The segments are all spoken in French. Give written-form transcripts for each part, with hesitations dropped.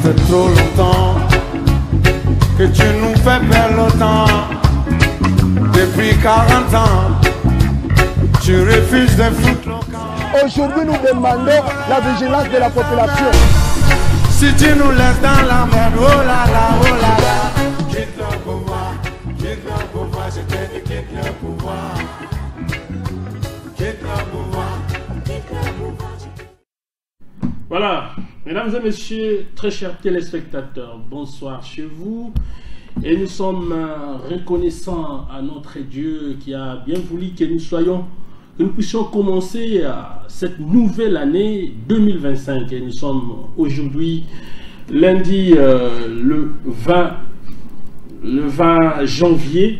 fait trop longtemps que tu nous fais perdre le temps. Depuis 40 ans, tu refuses de foutre le camp. Aujourd'hui, nous demandons la vigilance de la population. Si tu nous laisses dans la merde, oh là là, oh là là. Quitte le pouvoir, je te dis quitte le pouvoir. Quitte le pouvoir, quitte le pouvoir. Voilà, mesdames et messieurs, très chers téléspectateurs, bonsoir chez vous. Et nous sommes reconnaissants à notre Dieu qui a bien voulu que nous puissions commencer cette nouvelle année 2025. Et nous sommes aujourd'hui lundi le 20 janvier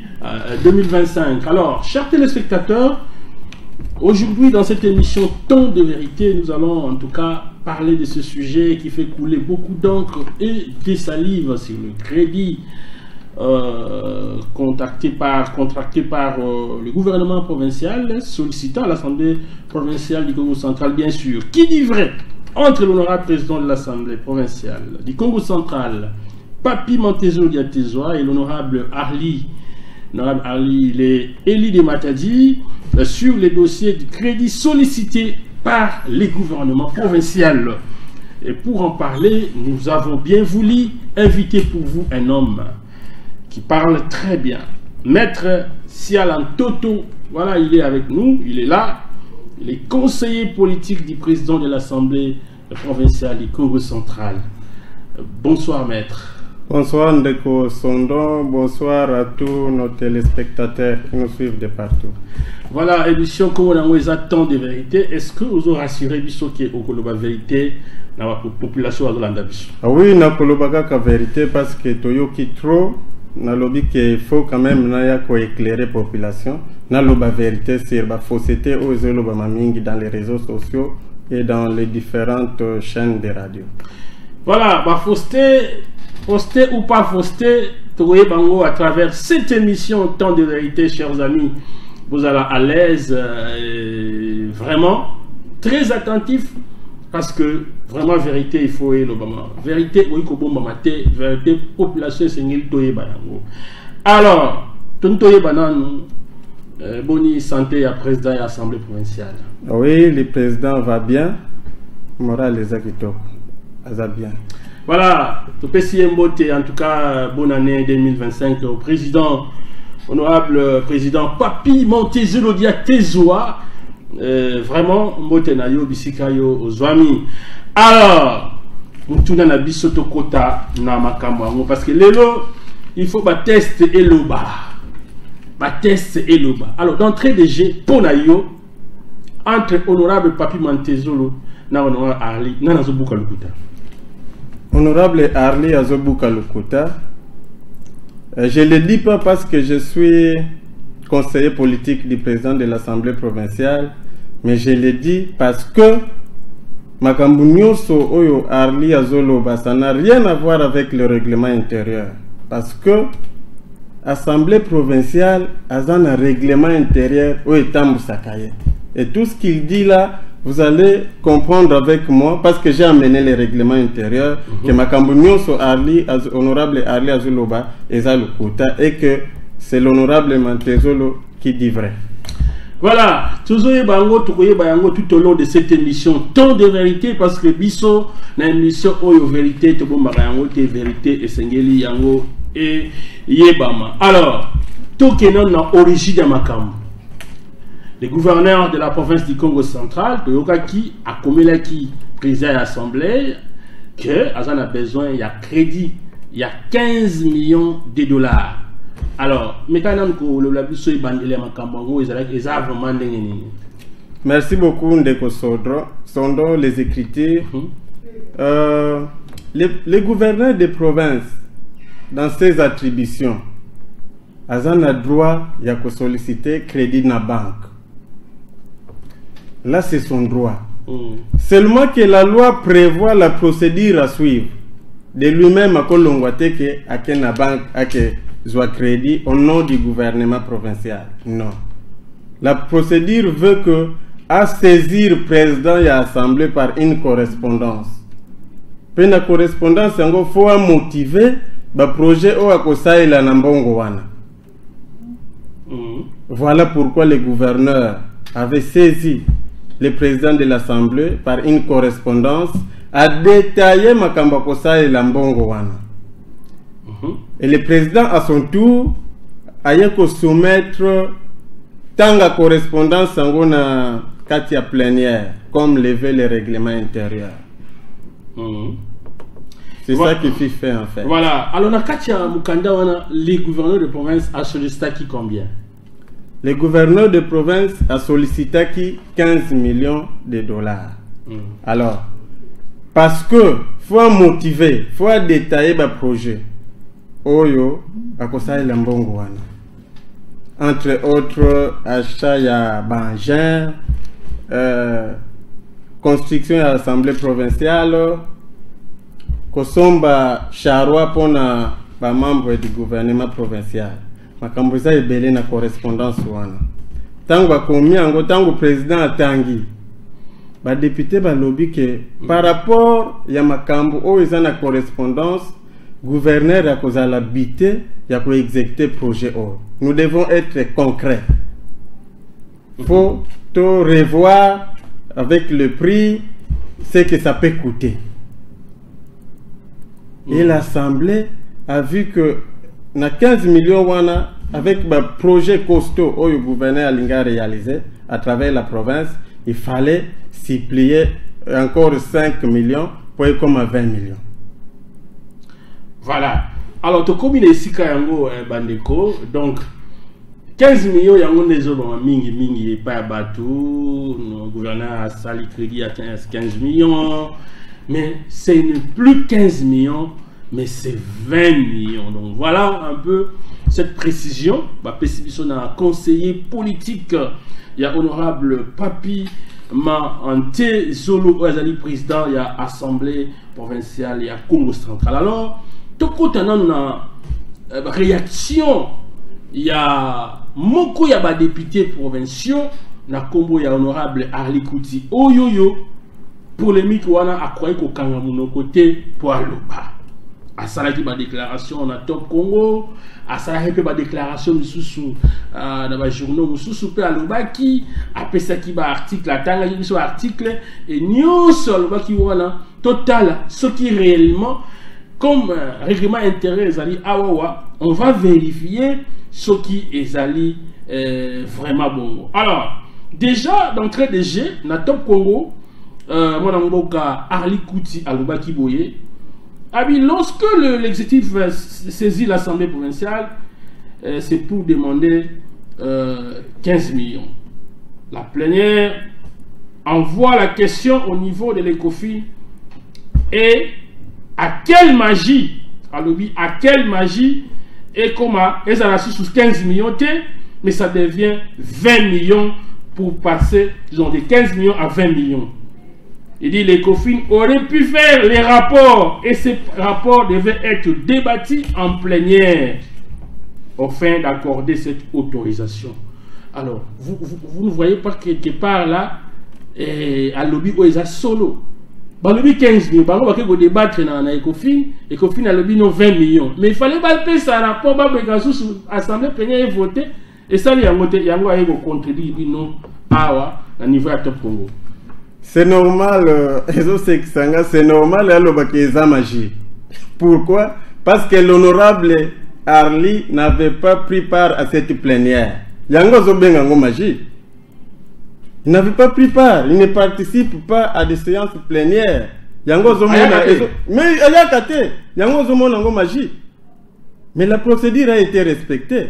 2025. Alors, chers téléspectateurs, aujourd'hui dans cette émission Temps de vérité, nous allons en tout cas parler de ce sujet qui fait couler beaucoup d'encre et des salives sur le crédit contracté par le gouvernement provincial, sollicitant l'Assemblée provinciale du Congo central, bien sûr. Qui dit vrai entre l'honorable président de l'Assemblée provinciale du Congo central, Papi Montezo Diatezoa, et l'honorable Arli, il est Eli de Matadi, sur les dossiers de crédit sollicités par les gouvernements provinciaux. Et pour en parler, nous avons bien voulu inviter pour vous un homme qui parle très bien. Maître Sialan Toto, voilà, il est avec nous, il est là. Il est conseiller politique du président de l'Assemblée provinciale du Congo central. Bonsoir, maître. Bonsoir Ndeko Sondon, bonsoir à tous nos téléspectateurs qui nous suivent de partout. Voilà, émission comme on a temps de vérité. Est-ce que vous avez rassuré Bissot qui est au Koloba vérité dans la population de l'Andabiso? Oui, na Koloba ka vérité parce que Toyo qui trop, na lobby qu'il faut quand même na ko éclairer la population. Na loba vérité sur la fausseté aux loba mamingi dans les réseaux sociaux et dans les différentes chaînes de radio. Voilà, bah fausseté ou pas fausseté, trouver bango à travers cette émission Temps de vérité, chers amis. Vous allez à l'aise, vraiment très attentif, parce que vraiment vérité il faut le bama. Vérité oui ko bomba maté, vérité population sengil toye banango. Alors, tontoye banan boni santé à président et assemblée provinciale. Oui, le président va bien. Moral les akito. Ça bien. Voilà, tout petit mbote, en tout cas, bonne année 2025 au président, honorable président Papi Montezo Diatezoa, vraiment, mbote na yo bisika yo ozwami. Alors, mutuna na bisoto kota na makambo parce que lelo, il faut ba test et loba. Ba test et loba. Alors, d'entrée de jeu, pour na yo, entre honorable Papi Montezo na honorable Arli, na nazobuka lukuta. Honorable Arli Azobuka Lukuta, je ne le dis pas parce que je suis conseiller politique du président de l'Assemblée provinciale, mais je le dis parce que Makambu Nyoso Oyo Arli Azoloba, ça n'a rien à voir avec le règlement intérieur. Parce que l'Assemblée provinciale a un règlement intérieur où est Sakaye. Et tout ce qu'il dit là, vous allez comprendre avec moi, parce que j'ai amené les règlements intérieurs, que Makambu Nyoso honorable Arli Azoloba Eza Lukuta, et que c'est l'honorable Mantezolo qui dit vrai. Voilà, toujours tout au long de cette émission Temps de vérité, parce que biso na émission Oyo vérité to bomba yango te vérité et sengeli yango et yebama. Alors, to kenon na origine de Makambu. Le gouverneur de la province du Congo central, Toyokaki, a commis président de l'Assemblée, que Azan a besoin, il y a crédit, il y a 15 millions de dollars. Alors, merci beaucoup Ndeko Sondon, les écritures. Les gouverneurs des provinces, dans ses attributions, Azan a droit de solliciter crédit dans la banque. Là, c'est son droit. Seulement que la loi prévoit la procédure à suivre. De lui-même, à Kolongwate, à la banque, à soit crédit au nom du gouvernement provincial. Non. La procédure veut que, à saisir président et assemblée par une correspondance. Pe na correspondance yango faut motiver ba projet o akosaila na mbongo wana. Voilà pourquoi le gouverneur avait saisi le président de l'Assemblée par une correspondance à détailler makamba kosaila mbongo wana. Et le président à son tour a soumettre tant la correspondance en na katia plénière comme lever le règlement intérieur. C'est ça qui fait fait en fait. Voilà. Alors na katia mukanda wana les gouverneurs de province a sollicité qui combien? Les gouverneurs de province a sollicité qui 15 millions de dollars. Alors parce que faut motiver, faut détailler le projet. Oyo akosaye la mbongo wana. Entre autres achats ya bangin, construction ya l'Assemblée provinciale, kosomba charwa pona ba membre du gouvernement provincial. Makambo za ebele na correspondance wana. Tango akomi ango tango président atangi. Ba député ba lobby que par rapport ya makambo o eza na correspondance gouverneur a causé l'habité, il a exécuter projet or. Nous devons être concrets. Il faut tout revoir avec le prix ce que ça peut coûter. Et l'Assemblée a vu que na 15 millions wana avec un projet costaud que le gouverneur a réalisé à travers la province, il fallait s'y plier encore 5 millions pour être comme à 20 millions. Voilà. Alors, tu combines ici Kayango Bandeko. Donc, 15 millions, yango nezo ba mingi pas bateau. Le gouverneur a sali crédit à 15 millions. Mais ce n'est plus 15 millions, mais c'est 20 millions. Donc, voilà un peu cette précision. Bah, on a un conseiller politique. Il y a honorable Papi Ma Ante Zolo Azali président. Il y a assemblée provinciale. Il y a Congo central. Alors, tout côté na réaction, il y a moko ya ba député provinciaux na Kombo ya honorable Arli Kouti oyoyo polémique wana akwaye ko kanga muno côté pour aloba asalaki ba déclaration na Top Congo asalaki ba déclaration mususu na ba journaux mususu pe alobaki apesaki ba article atanga biso article et nyonso alobaki wana total ce qui réellement comme règlement intérieur ezali awawa, on va vérifier ce qui ezali vraiment bon. Alors, déjà d'entrée de jeu, na Top Congo, mon mboka Arli Kouti alobaki boye, lorsque l'exécutif saisit l'Assemblée provinciale, c'est pour demander 15 millions. La plénière envoie la question au niveau de l'ECOFIN et à quelle magie, à quelle magie, et comment, ils ont reçu sous 15 millions, mais ça devient 20 millions pour passer, disons, de 15 millions à 20 millions. Il dit les COFIN auraient pu faire les rapports, et ces rapports devaient être débattus en plénière, afin d'accorder cette autorisation. Alors, vous ne voyez pas quelque part là, à lobby où ils ont solo. Balobi 15 millions, balobi va débattre dans l'Ecofin, Ecofin a lobby non 20 millions. Mais il fallait pas payer ça rapport, l'Assemblée plénière et voter, et ça, il y a un contredit, non, à niveau de Top Congo. C'est normal, c'est normal, il magie. Pourquoi? Parce que l'honorable Arli n'avait pas pris part à cette plénière. Il y a un magie. Il n'avait pas pris part, il ne participe pas à des séances plénières. Mais il a caté, il y a magie. Mais la procédure a été respectée.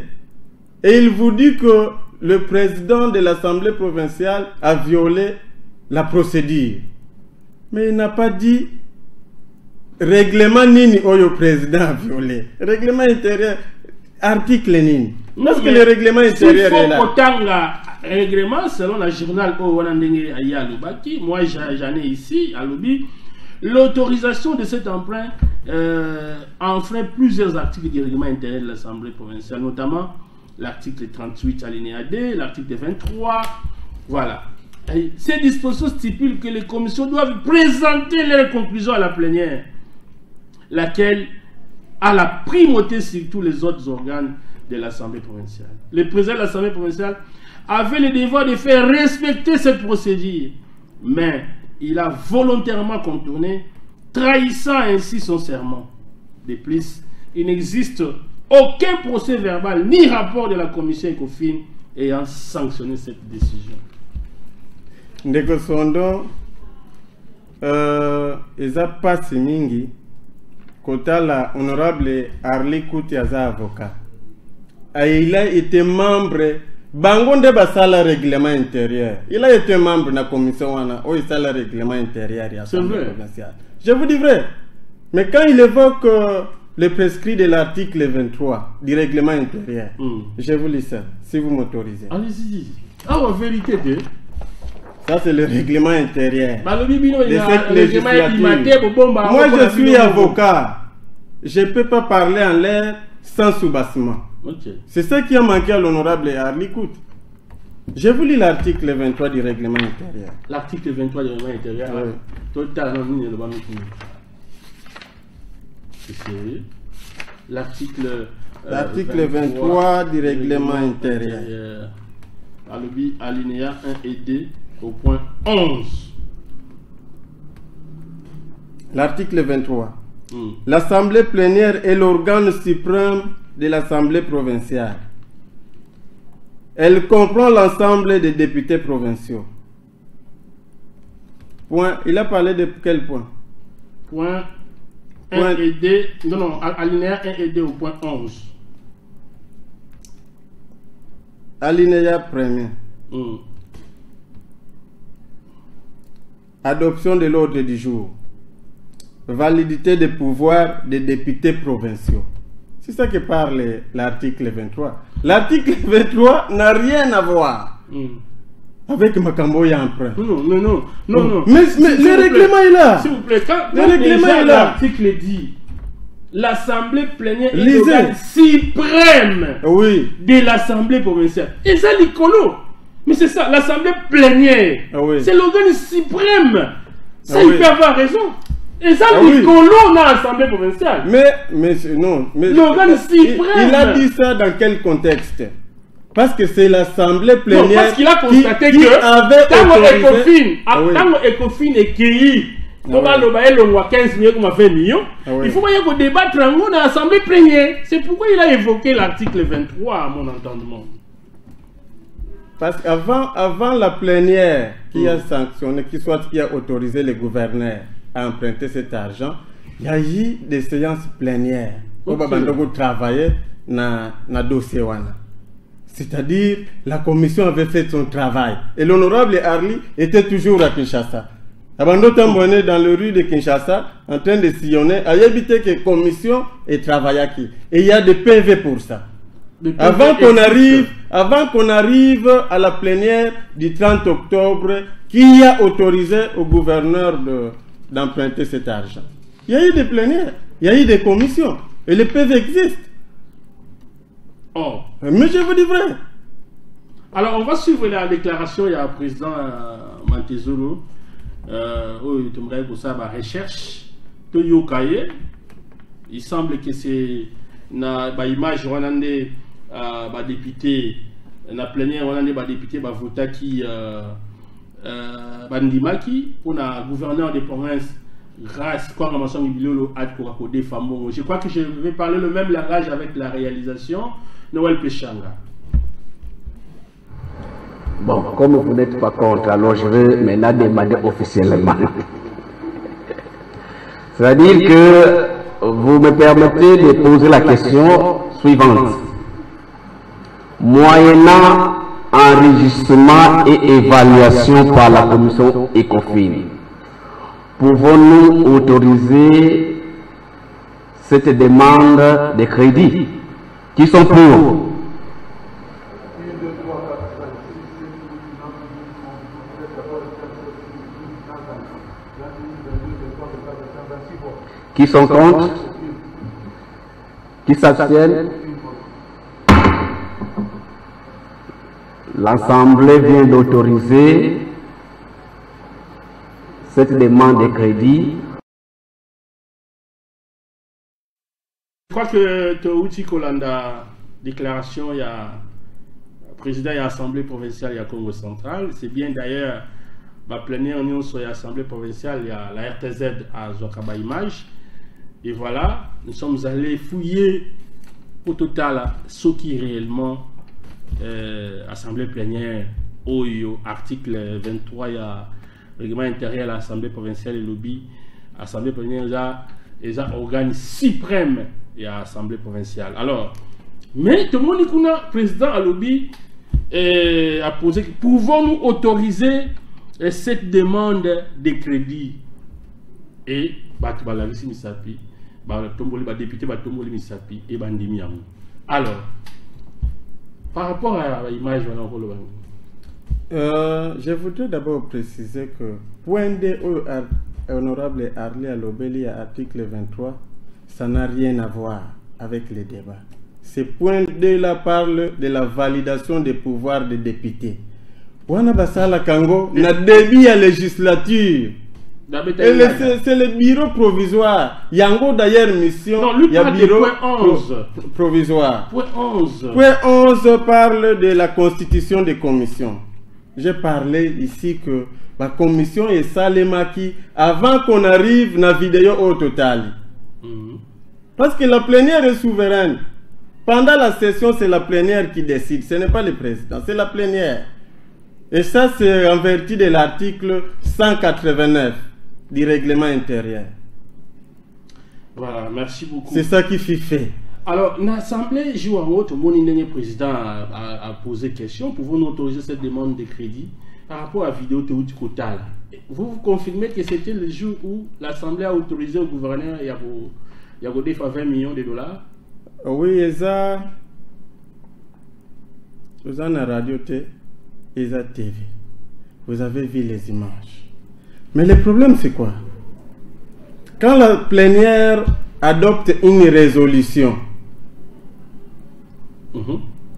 Et il vous dit que le président de l'Assemblée provinciale a violé la procédure. Mais il n'a pas dit règlement nini oyo président a violé. Règlement intérieur, article nini. Parce que le règlement intérieur est là. Règlement selon la journal moi j'en ai ici à lobby l'autorisation de cet emprunt enfreint plusieurs articles du règlement intérieur de l'Assemblée provinciale, notamment l'article 38 alinéa 2, l'article 23. Voilà, et ces dispositions stipulent que les commissions doivent présenter leurs conclusions à la plénière laquelle a la primauté sur tous les autres organes de l'Assemblée provinciale. Le président de l'Assemblée provinciale avait le devoir de faire respecter cette procédure, mais il a volontairement contourné, trahissant ainsi son serment. De plus, il n'existe aucun procès verbal ni rapport de la commission ECOFIN ayant sanctionné cette décision. Ndeko Sondo, eza pasi mingi kota la honorable Arli Kuti aza avocat. Il a été membre bangonde basala règlement intérieur. Il a été membre de la commission wana o isala règlement intérieur ya Assemblée provinciale. Je vous dis vrai. Mais quand il évoque le prescrit de l'article 23 du règlement intérieur, je vous lis ça, si vous m'autorisez. Allez-y. Ah, en vérité, ça c'est le règlement intérieur. Moi je suis avocat. Je ne peux pas parler en l'air sans soubassement. Okay. C'est ça qui a manqué à l'honorable Arli Kuti. Je vous lis l'article 23 du règlement intérieur. L'article 23 du règlement intérieur. Oui. L'article 23 du règlement intérieur. Alinéa 1 et 2 au point 11. L'article 23. L'Assemblée plénière est l'organe suprême de l'Assemblée provinciale. Elle comprend l'ensemble des députés provinciaux. Point. Il a parlé de quel point? Point 1 et 2. Non, alinéa 1 et 2 au point 11. Alinéa premier. Adoption de l'ordre du jour. Validité des pouvoirs des députés provinciaux. C'est ça que parle l'article 23. L'article 23 n'a rien à voir avec Makambo et emprunt. Non. Mais le règlement est là. S'il vous plaît, quand le règlement est là. L'article dit l'Assemblée plénière est l'organe suprême de l'Assemblée provinciale. Et ça, l'icolo. Mais c'est ça, l'Assemblée plénière. C'est l'organe suprême. Ça, il peut avoir raison. Et ça, l'icolo dans l'Assemblée provinciale. Mais l'organe suprême. Il a dit ça dans quel contexte? Parce que c'est l'Assemblée plénière. Non, parce qu'il a constaté que avait ECOFIN est cueilli. Il faut que 15 millions comme 20 millions. Il faut que débattre dans l'Assemblée plénière. C'est pourquoi il a évoqué l'article 23 à mon entendement. Parce qu'avant la plénière qui a sanctionné, qui a autorisé les gouverneurs à emprunter cet argent, il y a eu des séances plénières. On va travailler dans le dossier. C'est-à-dire, la commission avait fait son travail. Et l'honorable Arli était toujours à Kinshasa. Abando Tambonné dans le rue de Kinshasa, en train de sillonner, a évité que la commission ait travaillé qui. Et il y a des PV pour ça. Avant qu'on arrive à la plénière du 30 octobre, qui a autorisé au gouverneur d'emprunter cet argent. Il y a eu des plénières, il y a eu des commissions, et les PV existent. Mais je vous dis vrai. Alors, on va suivre la déclaration du président Mantezolo. Recherche. Il semble que c'est une image député na plénière député vota qui bandimaki pour la gouverneur des provinces grâce quoi je crois que je vais parler le même langage avec la réalisation Noël Péchanga. Bon, comme vous n'êtes pas contre, alors je vais maintenant demander officiellement. C'est-à-dire que vous me permettez de poser la question suivante. Moyennant enregistrement et évaluation par la commission ECOFIN, pouvons-nous autoriser cette demande de crédit? Qui sont pour? Qui sont contre? Qui s'abstiennent? L'Assemblée vient d'autoriser cette demande de crédit crois que Touti Kolanda, déclaration, il y a président et assemblée provinciale, il y a Congo central. C'est bien d'ailleurs, ma plénière union sur l'assemblée provinciale, il y a la RTZ à Zokaba Image. Et voilà, nous sommes allés fouiller au total ce qui réellement assemblée plénière, au article 23, il y a règlement intérieur à l'assemblée provinciale et lobby. Assemblée plénière, il y a organe suprême et à l'assemblée provinciale. Alors, mais tout le monde dit président à lobby a posé, pouvons-nous autoriser cette demande de crédit? Et député et bandimi. Alors, par rapport à l'image, je voudrais d'abord préciser que point D honorable Arli Alobeli à article 23, ça n'a rien à voir avec les débats. Ce point D là parle de la validation des pouvoirs des députés. Wana basala Kango na débit à législature. C'est le bureau provisoire. Yango d'ailleurs mission. Non, lui parle bureau de point 11. Provisoire. Point 11. Point 11 parle de la constitution des commissions. J'ai parlé ici que la commission est salemaki avant qu'on arrive à la vidéo au total. Parce que la plénière est souveraine. Pendant la session, c'est la plénière qui décide. Ce n'est pas le président, c'est la plénière. Et ça, c'est en vertu de l'article 189 du règlement intérieur. Voilà, merci beaucoup. C'est ça qui fait fait. Alors, l'Assemblée joue en haut, le président a posé question. Pouvons-nous autoriser cette demande de crédit par rapport à la vidéo Théoudi Kotal? Vous confirmez que c'était le jour où l'Assemblée a autorisé au gouverneur et à vous défendre 20 millions de dollars? Oui, ça. Vous avez la radio et la TV. Vous avez vu les images. Mais le problème, c'est quoi? Quand la plénière adopte une résolution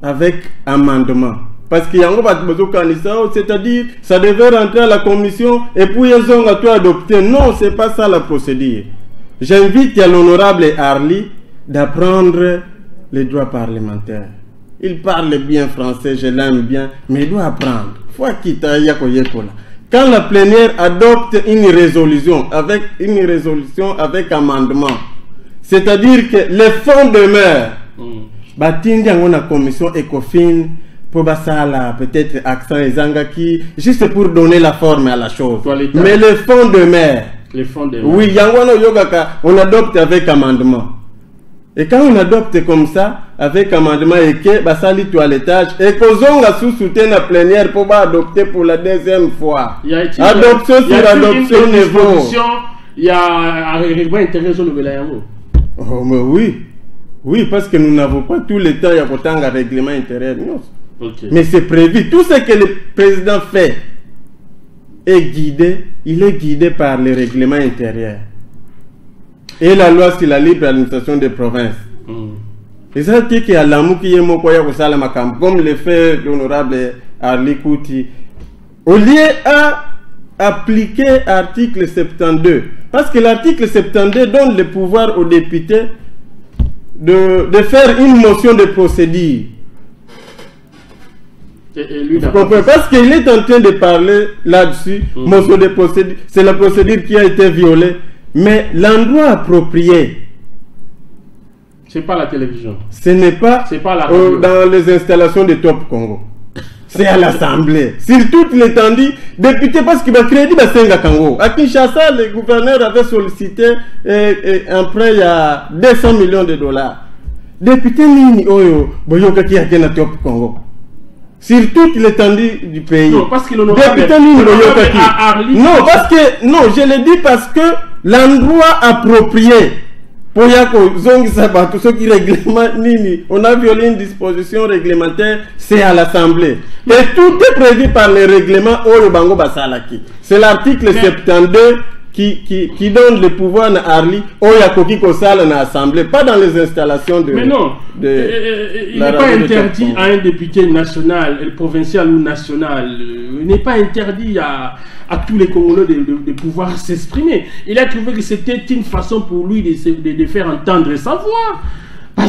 avec amendement, parce qu'il y a un c'est-à-dire ça devait rentrer à la commission et puis ils ont tout adopté. Non, c'est pas ça la procédure. J'invite à l'honorable Arli d'apprendre les droits parlementaires. Il parle bien français, je l'aime bien, mais il doit apprendre. Quand la plénière adopte une résolution avec amendement, c'est-à-dire que les fonds demeurent. On a commission ECOFIN pour peut-être accent et zangaki, juste pour donner la forme à la chose. Mais les fonds demeurent. Les fonds demeurent. Oui, on adopte avec amendement. Et quand on adopte comme ça, avec amendement et que basali toilettage, et qu'on a sous-soutenu la plénière pour adopter pour la deuxième fois. Adoption sur adoption niveau. Il y a un règlement intérieur sur le Bélayango. Oh, mais oui. Oui, parce que nous n'avons pas tout le temps, il y a autant de règlement intérieur. Okay. Mais c'est prévu. Tout ce que le président fait est guidé, il est guidé par le règlement intérieur. Et la loi sur la libre administration des provinces. Et ça, c'est qu'il y a l'amour qui est mon coya au Salamakam, comme le fait l'honorable Arli Kouti. Au lieu à appliquer l'article 72, parce que l'article 72 donne le pouvoir aux députés de faire une motion de procédure. Parce qu'il est en train de parler là-dessus, motion de procédure, c'est la procédure qui a été violée. Mais l'endroit approprié, c'est pas la télévision. Ce n'est pas, dans les installations de Top Congo. C'est à l'Assemblée. Sur toute l'étendue, député, parce qu'il va crédit à Senga Congo. À Kinshasa, le gouverneur avait sollicité un prêt il y a 200 millions de dollars. Député Nini Oyo, Boyoka qui a gagné Top Congo. Sur toute l'étendue du pays. Non, parce qu'il député Nini Boyoka qui. Non, parce que, non, je le dis parce que l'endroit approprié pour ceux qui règlement Nini, on a violé une disposition réglementaire, c'est à l'Assemblée. Et tout est prévu par le règlement Oyobango Basalaki. C'est l'article 72 qui donne le pouvoir à Arli Oyakoki Kosala à l'Assemblée, pas dans les installations de. Mais non, il n'est pas interdit à un député national, provincial ou national, il n'est pas interdit à tous les Congolais de pouvoir s'exprimer. Il a trouvé que c'était une façon pour lui de faire entendre sa voix.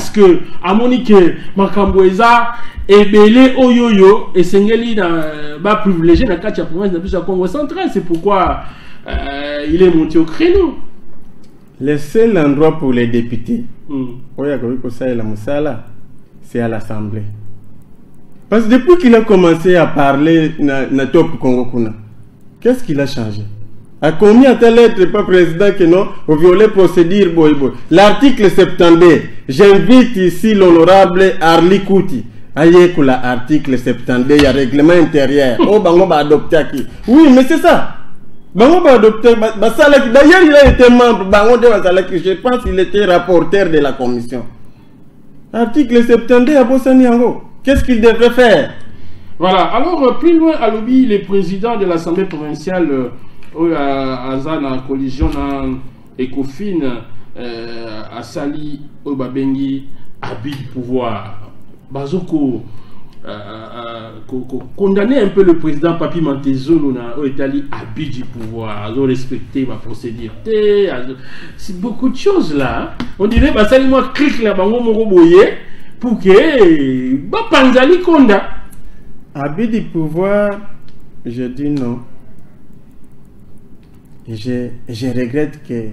parce que à Monique Makamboeza et Belé Oyoyo et Sengeli va privilégier la carte de la province de la Congo central. C'est pourquoi il est monté au créneau. Le seul endroit pour les députés, c'est à l'Assemblée. Parce que depuis qu'il a commencé à parler na top Congo Kuna, qu'est-ce qu'il a changé? À combien tel être pas président que non, au violer procédure boybo. L'article 72, j'invite ici l'honorable Arli Kouti. Aïe, l'article 72, il y a règlement intérieur. Oh, bango va adopter qui? Oui, mais c'est ça. Bango va adopter. D'ailleurs, il a été membre. Bango de Basalaki, je pense qu'il était rapporteur de la commission. Article 72 à Bossaniango. Qu'est-ce qu'il devrait faire? Voilà, alors plus loin à l'objet, le président de l'Assemblée provinciale à Zana, collision Ecofin, à Sali, Obabengi, habit du pouvoir. Bazoko condamner un peu le président Papi Mantezolo au Italie, habit du pouvoir, à respecter ma procédure. C'est beaucoup de choses là. On dirait, bah, ça, moi, clique là, bango moro boye. Pour que Panzali Konda. Habit du pouvoir, je dis non. Je regrette que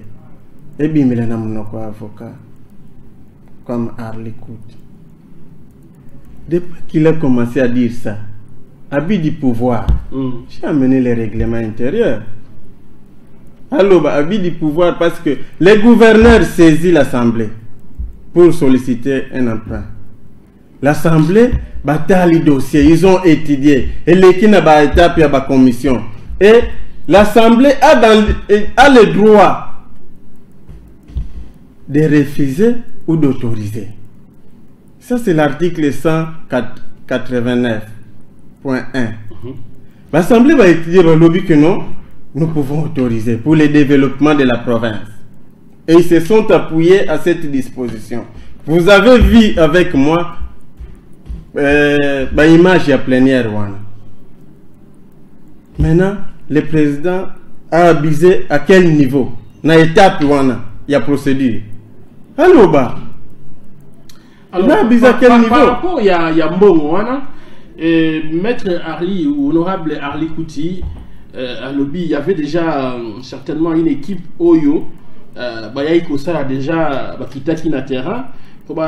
Ebi Milena Monoko avocat comme Arli Kouti. Depuis qu'il a commencé à dire ça, habit du pouvoir, j'ai amené les règlements intérieurs. Alors, habit du pouvoir parce que les gouverneurs saisissent l'Assemblée pour solliciter un emprunt. L'Assemblée bataille les dossiers, ils ont étudié. Et l'équipe n'a étape à la commission. Et l'Assemblée a le droit de refuser ou d'autoriser. Ça, c'est l'article 189.1. L'Assemblée va étudier le lobby que non, nous pouvons autoriser pour le développement de la province. Et ils se sont appuyés à cette disposition. Vous avez vu avec moi l'image à plénière. Maintenant, le président a abusé à quel niveau? Dans l'étape il y a procédure. Alors, il a abusé à quel niveau? Par rapport, il y a Mbongo, Maître Arli ou honorable Arli Kouti, à lobby, il y avait déjà certainement une équipe Oyo. Ça a déjà quitté le terrain pour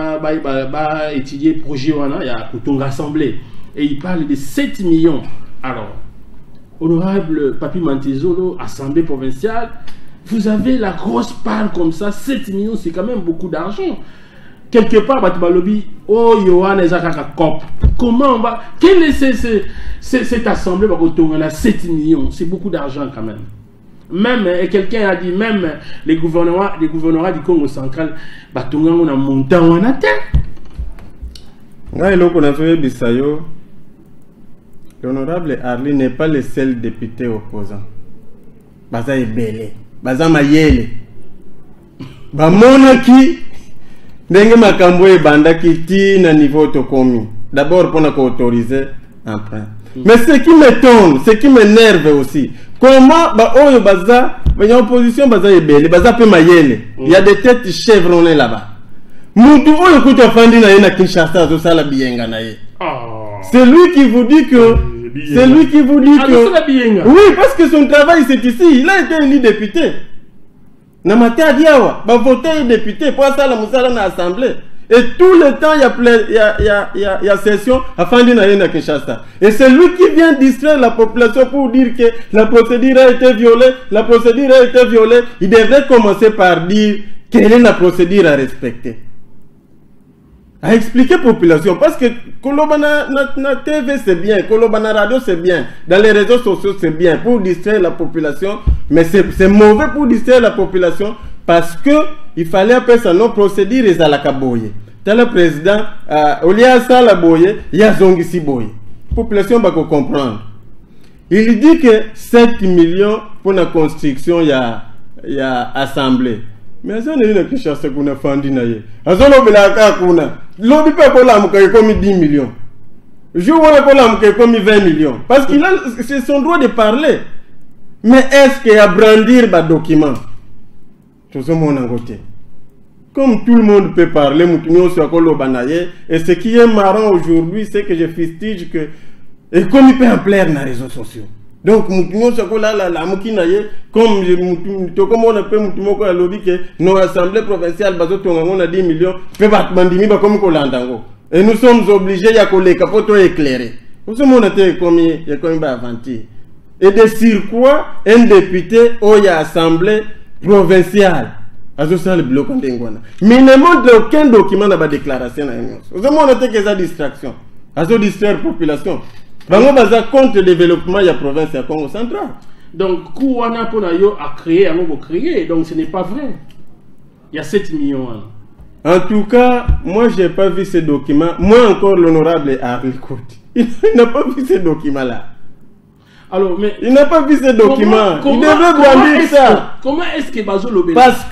étudier le projet. Il y a une assemblée et il parle de 7 millions. Alors, honorable Papi Mantezolo, assemblée provinciale, vous avez la grosse part comme ça. 7 millions, c'est quand même beaucoup d'argent. Quelque part, comment on va. Quelle est cette assemblée? 7 millions, c'est beaucoup d'argent quand même. Même, et quelqu'un a dit, même les gouvernements du Congo central, on a monté en atteint. L'honorable Arli n'est pas le seul député opposant. Baza est belé. Baza mayele. Bamona qui ndenge makambo e banda ki ti na niveau tokomi. D'abord pour autoriser emprunt. Mais ce qui m'étonne, ce qui m'énerve aussi, comment oyo baza en opposition baza ebele, baza pe mayele. Il y a des têtes chevronnées là-bas. Mutu oyo kuta fandi na yena Kinshasa zo sala bienga na ye. C'est lui qui vous dit que c'est lui qui vous dit que oui, parce que son travail c'est ici, il a été élu député. Na mata diawa, ba voter député pour ça la musala na assemblée. Et tout le temps il y a session afin de na Kinshasa. Et c'est lui qui vient distraire la population pour dire que la procédure a été violée, la procédure a été violée. Il devrait commencer par dire quelle est la procédure à respecter. À expliquer la population, parce que Kolobana na TV c'est bien, Kolobana radio c'est bien, dans les réseaux sociaux c'est bien pour distraire la population, mais c'est mauvais pour distraire la population parce que il fallait appeler ça non procédure et la kaboye. Tel le président, au lieu de ça la boye, il y a zongisi boye. Population va comprendre. Il dit que 7 millions pour la construction il y a assemblée. Mais ça n'est pas que chasse qu'on a fandi naïe. Azolo belaka kuna. L'obi peut pas l'amka comme 10 millions. Je vois pas l'amka comme 20 millions. Parce qu'il a c'est son droit de parler. Mais est-ce qu'il y a brandir ba document? Tout ce monde en côté. Comme tout le monde peut parler, et ce qui est marrant aujourd'hui, c'est que je fustige que, et comme il peut en plaire dans les réseaux sociaux. Donc, comme on appelle nos assemblées provinciales, on a 10 millions, et nous sommes obligés de éclairer. Vous savez combien il et de sur quoi un député ou une assemblée provinciale. Mais il ne montre aucun document dans la déclaration. Vous savez que c'est distraction. Azo distraire la population. Bango baza contre le développement de la province de Congo central. Donc, Kouana Ponayo a créé, donc ce n'est pas vrai. Il y a 7 millions. En tout cas, moi je n'ai pas vu ce document. Moi encore l'honorable Harley Côté. Il n'a pas vu ce document-là. Alors, mais il n'a pas vu ce document. Il devrait brandir ça. Comment est-ce que Bazo Lobela? Parce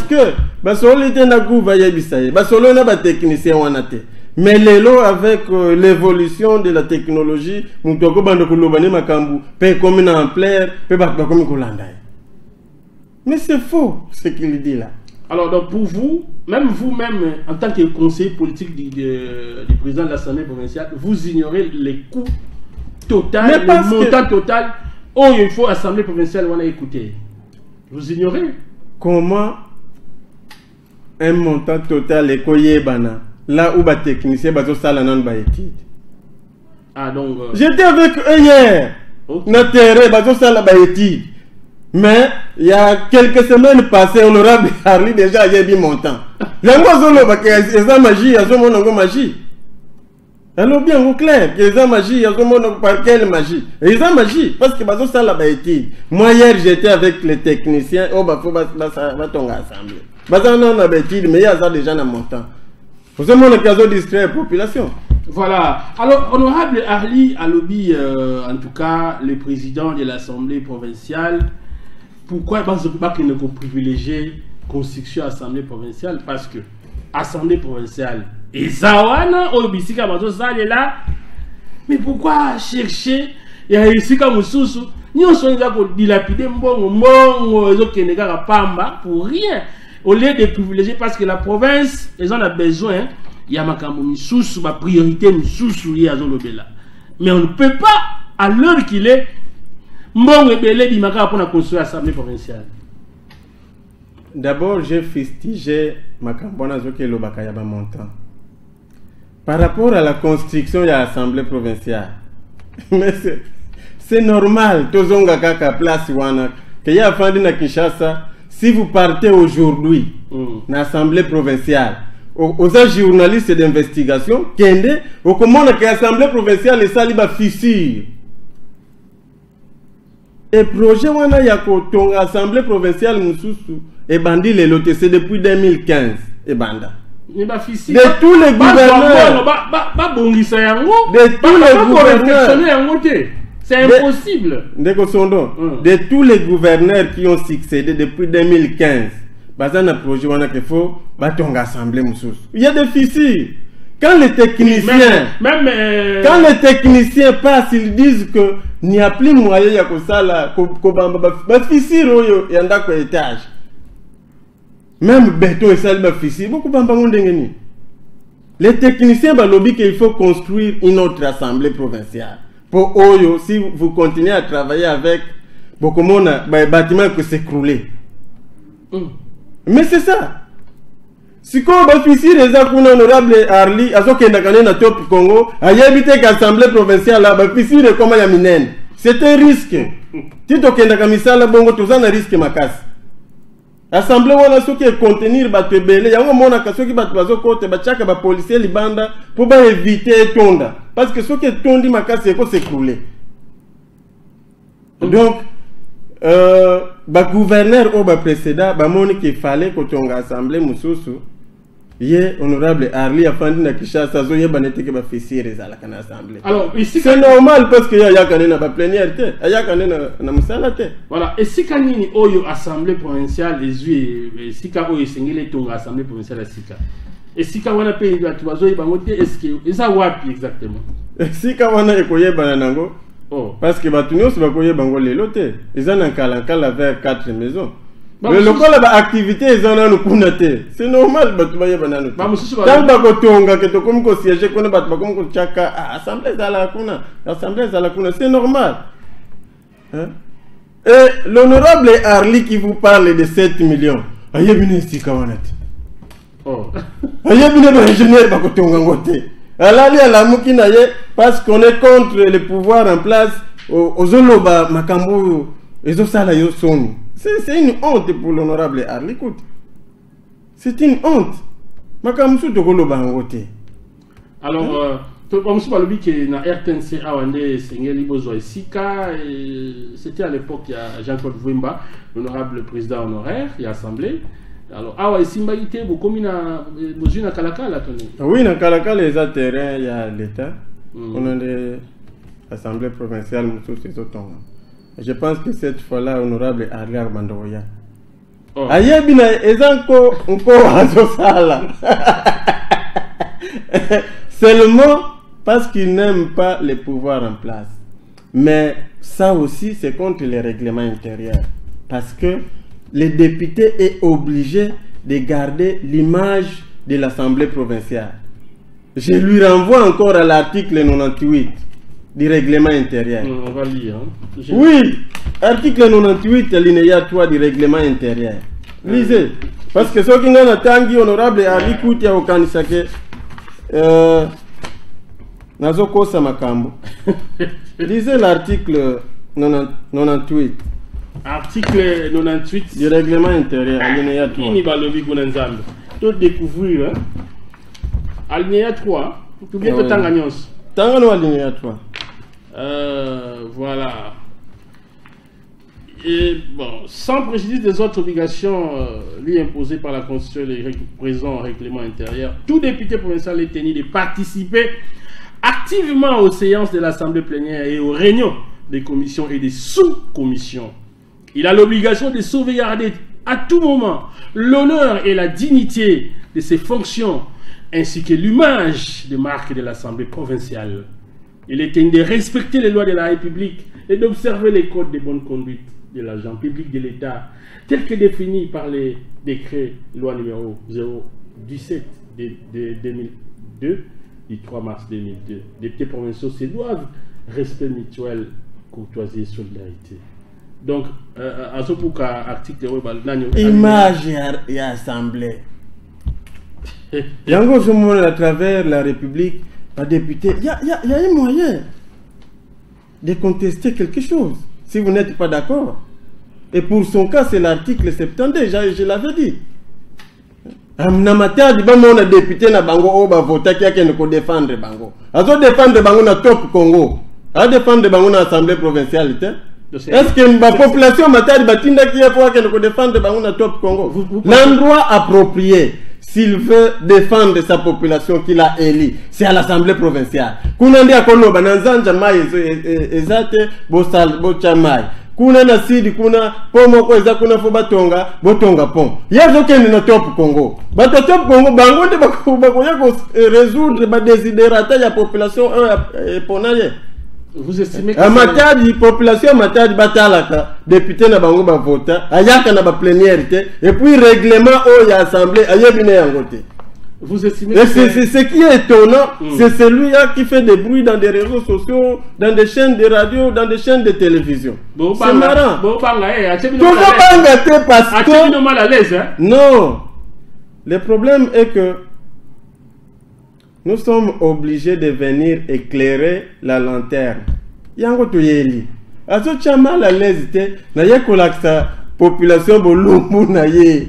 que Basolo était na gouva yabisaye. Basolo n'a pas technicien wanate. Mais l'élo avec l'évolution de la technologie, mutoko bande kulobane makambu, pe comme une ampleur, pe ba comme kolanda. Mais c'est faux ce qu'il dit là. Alors donc pour vous, même vous-même en tant que conseiller politique du président de l'Assemblée provinciale, vous ignorez les coûts total, le montant total, oh il faut assemblée provinciale, on a écouté. Vous ignorez? Comment un montant total est koyé bana là où les techniciens bazo salanan ba étude. Ah donc j'étais avec eux hier. Na terrain bazo sala ba étude. Mais il y a quelques semaines passées, honorable Harley déjà j'ai dit montant. Yango zolo ba que ça magie, azo monongo magie. Alors bien au clair, que les magie, il y a tout le monde par quelle magie? Ils ont magie, parce que bazo ça la baïti. Moi hier j'étais avec les techniciens, oh bah faut va tomber ensemble. Bazo non la baïti, mais il y a ça déjà dans mon temps. Vous savez mon occasion de distraire la population. Voilà. Alors honorable Harley Alobi, en tout cas le président de l'Assemblée provinciale, pourquoi Bazo pas qu'il ne privilégier construction Assemblée provinciale? Parce que Assemblée provinciale et Zawana Obisika Bazo là. Mais pourquoi chercher et à Isika Mususu? Nous sommes là pour dilapider Mbongo Kenega Pamba pour rien. Au lieu de privilégier, parce que la province, ils en a besoin, il y a Makambo Misusu, ma priorité Misusu, il y a Zolobela. Mais on ne peut pas, à l'heure qu'il est, Mbongo et Belé Bimaka pour construire l'Assemblée provinciale. D'abord, j'ai fustigé Makambona Zoke Lobakayaba montant. Par rapport à la construction de l'Assemblée provinciale. Mais c'est normal, Tozonga Kaka place Wana, qu'il y a Fandi na Kinshasa, si vous partez aujourd'hui dans l'Assemblée provinciale, aux journalistes d'investigation, Kende, au comment l'Assemblée provinciale est saliba fissure. Et projet Wana Yako, ton Assemblée provinciale Moussoussou, et Bandi les lotés, c'est depuis 2015, et Banda. De tous les gouverneurs, c'est impossible. De tous les gouverneurs qui ont succédé depuis 2015, Bazana projet Wana qu'il faut battre l'Assemblée Moussous. Il y a des fissures. Quand les techniciens, quand les techniciens passent, ils disent que n'y a plus moyen de ça là, fissure il y a un étage. Même béton et ça, fissure, beaucoup de les techniciens lobby qu'il faut construire une autre assemblée provinciale. Pour Oyo, si vous continuez à travailler avec beaucoup de bâtiments qui s'écroulent. Mais c'est ça. Si on va fissure les honorable Harley, à ce qu'il y a dans top Congo, à y habiter l'assemblée provinciale là, fissure comme la minen. C'est un risque. Si tu as un misala bongo, tu as un risque makas. Assemblée wana soki contenir bato ebele yango mona ka soki bato bazokote bachaka ba policier libanda pour ba éviter tonda parce que soki tondi makasi eko s'écrouler. Donc ba gouverneur au ba précédent ba moni qu'il fallait que tonga assemblée mususu ye honorable Harley afandi na Kinshasa zo yeba neteke ba fessir ezala kana assemblée. Alors ici c'est normal parce que ya kanena ba plénière te ya kanena na musala te. Voilà, et si kanini oyo assemblée provinciale les yeux sika oyo sengele tonga assemblée provinciale sika. Et sika wana pe bato bazo yeba ngote est-ce que ça wapi exactement? Sika wana ekoyeba nango. Oh, parce que bato nyonso bakoyeba ngo lelo te. Eza na kala vers 4 maisons. Le local a activité ils en ont kunaté. C'est normal bah tu vas y banano. Tant ba ko tonga que to comme ko siège ko na ba comme ko chaka assemblée à la kuna. Assemblée à la kuna, c'est normal. Hein? Et l'honorable Arli qui vous parle de 7 millions. Aye bine ici kawanati. Oh. Aye bine ba ingénieur ba ko tonga ngote. Alali ala mukina ye parce qu'on est contre le pouvoir en place aux Zoloba makambo ezo sala yo sonu. C'est une honte pour l'honorable Arli. Écoute, c'est une honte. Makamsu tokolo bangote. Alors, comme je parle que na RTNC Awande Sengeli Bozo Sika, c'était à l'époque il y a Jean-Claude Vouimba, l'honorable président honoraire, il y a assemblée. Alors, Awa Simba ite bu komi na bozu na Kalakala toni. Oui, na Kalakala les terrains il y a l'État. On a des assemblées provinciales musu ces autres. Je pense que cette fois-là, honorable Arli Armandoya. Oh. Ayebina ezanko nko azosala. Seulement parce qu'il n'aime pas les pouvoirs en place. Mais ça aussi, c'est contre les règlements intérieurs. Parce que le député est obligé de garder l'image de l'Assemblée provinciale. Je lui renvoie encore à l'article 98 du règlement intérieur. On va lire. Hein. Oui, article 98, alinéa 3 du règlement intérieur. Lisez. Parce que ceux qui n'ont pas tangi honorable à l'écoute au Kanisake, Nazoko Samakambo. Lisez l'article 98. Article 98 du règlement intérieur, alinéa 3. Ini balobi kunanzambe. To découvrir, hein. Alinéa 3. Tu viens de Tanganyons. Tangano alinéa 3. Voilà. Et bon, sans préjudice des autres obligations lui imposées par la Constitution et les présents règlements intérieurs, tout député provincial est tenu de participer activement aux séances de l'Assemblée plénière et aux réunions des commissions et des sous-commissions. Il a l'obligation de sauvegarder à tout moment l'honneur et la dignité de ses fonctions, ainsi que l'image de marque de l'Assemblée provinciale. Il est tenu de respecter les lois de la République et d'observer les codes de bonne conduite de l'agent public de l'État, tels que définis par les décrets loi numéro 017 de 2002, du 3 mars 2002. Les députés provinciaux se doivent respect mutuel, courtoisie et solidarité. Donc, à ce point, article image et assemblée. Yango je montre à travers la République, un député, il y a un moyen de contester quelque chose, si vous n'êtes pas d'accord. Et pour son cas, c'est l'article 72, je l'avais dit. Amnamatia di bamo na député na bango oba vota qui a ko défendre bango. Azo défendre bango na top Congo. A défendre bango na assemblée provinciale. Est-ce que la population matari batinda qui a ko défendre bango na top Congo? L'endroit approprié s'il veut défendre sa population qu'il a élie, c'est à l'Assemblée provinciale. Kuna ndia kono bananzanja mai ezate bosal bochamai. Kuna na sidi kuna pomo ko eza kuna fo batonga botonga pom. Yazo kende na top Congo. Bato top Congo bango de bako yako résoudre ba desiderata ya population ponaye. Vous estimez que la population matadi batalaka député na bango ba vota ayaka na ba plénière et puis règlement au ya assemblée ayebine yangote. Vous estimez que c'est ce qui est étonnant, c'est celui-là qui fait des bruits dans des réseaux sociaux, dans des chaînes de radio, dans des chaînes de télévision. C'est marrant. Tout le parce que non. Le problème est que nous sommes obligés de venir éclairer la lanterne. Yango tuyeli. Aso chama la lésité, na ye kolaksa population bolumbu na ye.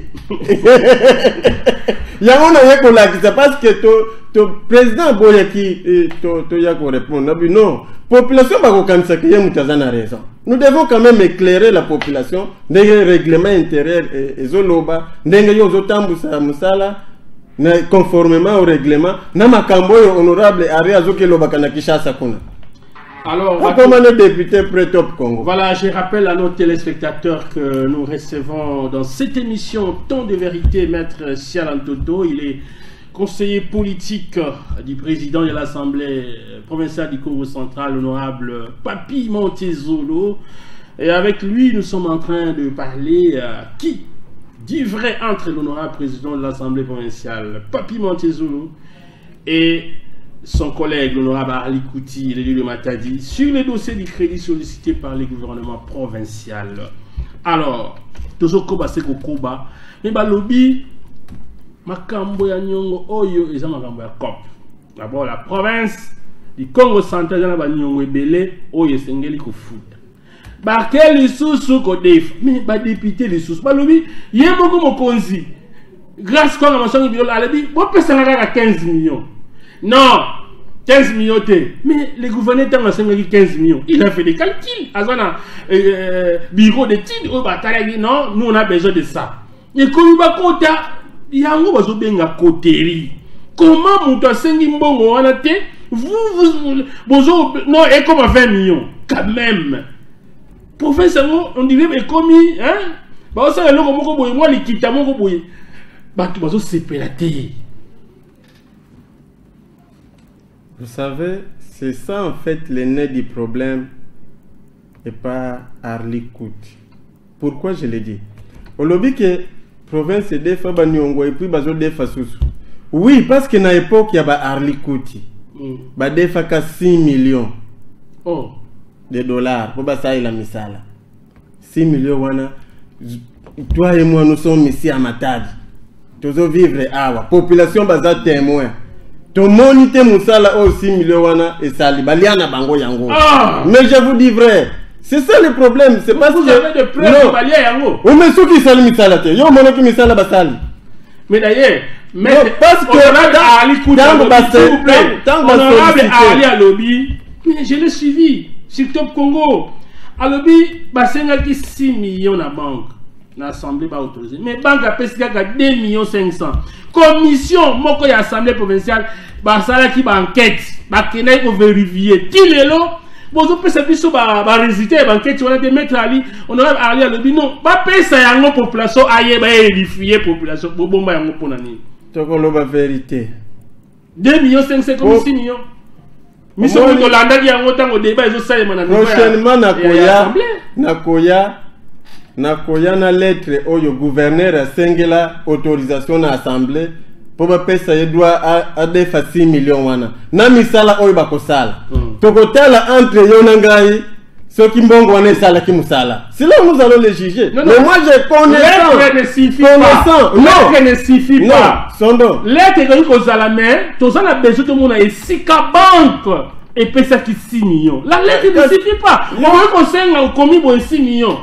Yango na ye kolaksa parce que to président boyaki to yako répondre. Non, population ba kokanisa ke ye mutazana raison. Nous devons quand même éclairer la population ndenge règlement intérieur ezoloba, ndenge yo zotambusa musala. Conformément au règlement, namakambo honorable Aria Zokelo Bakana Kishasa Kuna. Alors, comment le député pré-top Congo. Voilà, je rappelle à nos téléspectateurs que nous recevons dans cette émission Ton de vérité, Maître Sialantoto. Il est conseiller politique du président de l'Assemblée provinciale du Congo central, honorable Papi Montezolo. Et avec lui, nous sommes en train de parler qui dit vrai entre l'honorable président de l'Assemblée provinciale, Papi Montezulu, et son collègue, l'honorable Ali Kouti, l'élu de Matadi, sur les dossiers du crédit sollicités par les gouvernements provinciaux. Alors, toujours koba se koba, mais balobi makambo ya nyongo oyo eza makambo ya COP. D'abord la province du Congo central na ba nyongo ebele oyo esengeli kofuta. Ba quel sous ko def, mais ba député les sous balobi yemoko mokonzi. Grâce kwa masongi bilo alebi, bo pesa na 15 millions. Non, 15 millions. Mais le gouverneur a 15 millions. Il a fait des calculs. Azana bureau d'études au bataille. Non, nous on a besoin de ça. Et comme il va côté, il y a un gros benga côté. Comment mon sengi mbongo wana te? Vous non et comme 20 millions quand même. Professeur, on dirait mais commis hein? Bah ça le moko boy moi likita moko boy. Bah tu bazo sepelaté. Vous savez, c'est ça en fait le nez du problème et pas Arli Kouti. Pourquoi je l'ai dit? Au lobby que province est des fois Banyongo et puis bazo des fois sous. Oui, parce que dans l'époque il y a Arli Kouti. Bah des fois 6 millions de dollars pour ça il a mis ça là. 6 millions wana. Toi et moi nous sommes ici à Matadi. Toujours vivre awa. Population baza témoin. Ton monité Moussala aussi millions et sali baliana bango yango. Mais je vous dis vrai, c'est ça le problème, c'est parce que vous avez des preuves balia yango. On me sou qui sali misala te. Yo mono qui misala basali. Mais d'ailleurs, mais parce que Ali Kouta, s'il vous plaît, honorable Ali Alobi, je l'ai suivi sur Top Congo. Alobi basenga ki 6 millions na banque. L'Assemblée va autoriser. Mais banque a payé 2 millions 500. Commission, moko ya Assemblée provinciale, bah ça là qui va enquête, bah qui n'a pas vérifié. Qui est là? Bon, on peut s'appuyer bah résultat, enquête, on a des mettre à lui, on aura à aller le dit non, bah payer ça y a une population, aïe, bah vérifier population, bon bah y a pour nani. Donc on a vérité. 2 millions 500 comme 6 millions. Mais si on Hollande qui a un autant au débat, ils ont ça, prochainement Nakoya na lettre au gouverneur a sengela autorisation na assemblée pour ba pesa yedwa a defa 6 millions wana na misala oyo bakosala tokotala entre yo na ngai soki mbongo wana sala ki musala c'est là nous allons les juger. Mais moi je connais ça ne suffit pas. Lettre ne suffit pas. Sondo lettre que nous la mais tous on a besoin de mon sika banque et pesa ki 6 millions. La lettre ne suffit pas. On veut qu'on senge en commis pour 6 millions.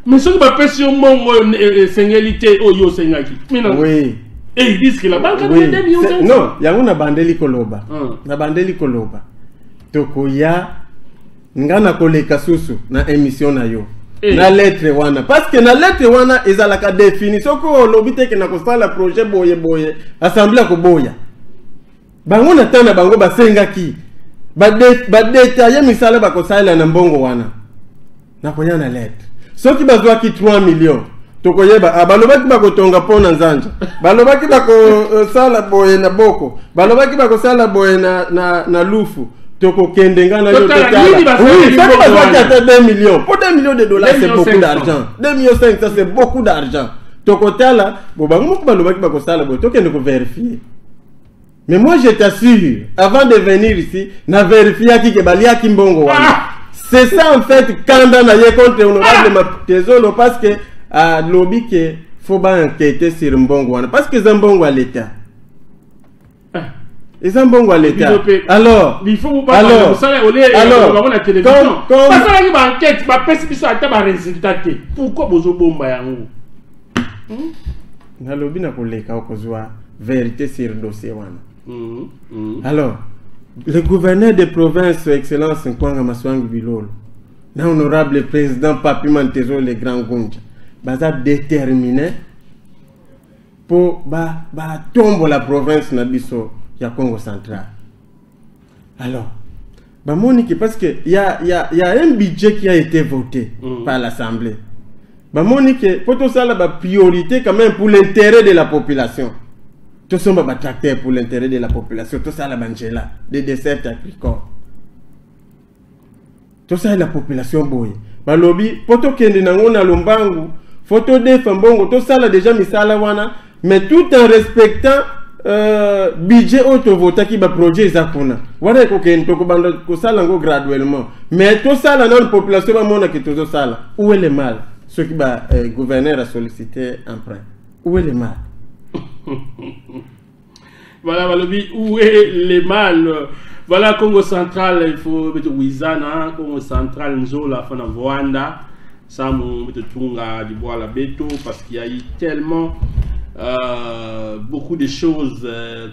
Mais ce qui va passer au monde, c'est Oyo Sengaki. Oui. Et ils disent que la banque a 2 millions. Non, il y a une bandeli koloba. La bandeli koloba. Tokoya, ngana koleka susu na émission na yo. Na lettre wana. Parce que na lettre wana, ils ont la définition que l'obité que na kosala projet boye boye, assemblée ko boya. Bango na tana bango ba Sengaki. Ba détailler misala ba kosala na mbongo wana. Na koya na lettre. Ceux qui besoin qui 3 millions, tokoyeba abalobaki bakotonga pona nzanja. Balobaki bako sala boye na boko. Balobaki bako sala boye na lufu. Toko kendenga na yo totala. Oui, ça va 2 millions. Pour 2 millions de dollars c'est beaucoup d'argent. 2 millions 500 ça c'est beaucoup d'argent. Toko tala, bo bango balobaki bako sala boye tokende ko vérifier. Mais moi je t'assure, avant de venir ici, na vérifier qui ke balia ki mbongo wana. C'est ça en fait quand on a contre honorable Tezolo parce que à lobby que faut pas enquêter sur Mbongo parce que Zambongo à l'état. Et Zambongo à l'état. Alors, il faut pas alors la télévision. Parce que la enquête va passer sur la table résultat. Pourquoi bozo bomba yango? Na lobby na koleka okozwa vérité sur le dossier wana. Alors le gouverneur de province, Excellence Nkwanga Maswangi Bilolo, l'honorable président Papi Mantezo le Grand Gunja, baza déterminé pour tomber la province na biso ya Congo central. Alors, Monique, parce que il y a un budget qui a été voté par l'Assemblée. Monique, pour tout ça la priorité quand même pour l'intérêt de la population. Tout ça va tracter pour l'intérêt de la population. Tout ça la Bangela, des desserts agricoles. Tout ça la population boye. Balobi, poto kende nango na lombangu, photo de Fambongo, tout ça là déjà misala wana, mais tout en respectant budget auto vota qui va projet zakuna. Voilà que ntoko bando ko sala ngo graduellement. Mais tout ça là dans la population va mona que tout ça là. Où est le mal? Ce qui va gouverneur a sollicité emprunt. Où est le mal? Voilà, où est le mal? Voilà, Congo central, il faut mettre Wizana, Congo central, Nzola, Fana Voanda, Samu, mettre Tunga, du bois la Beto, parce qu'il y a eu tellement beaucoup de choses,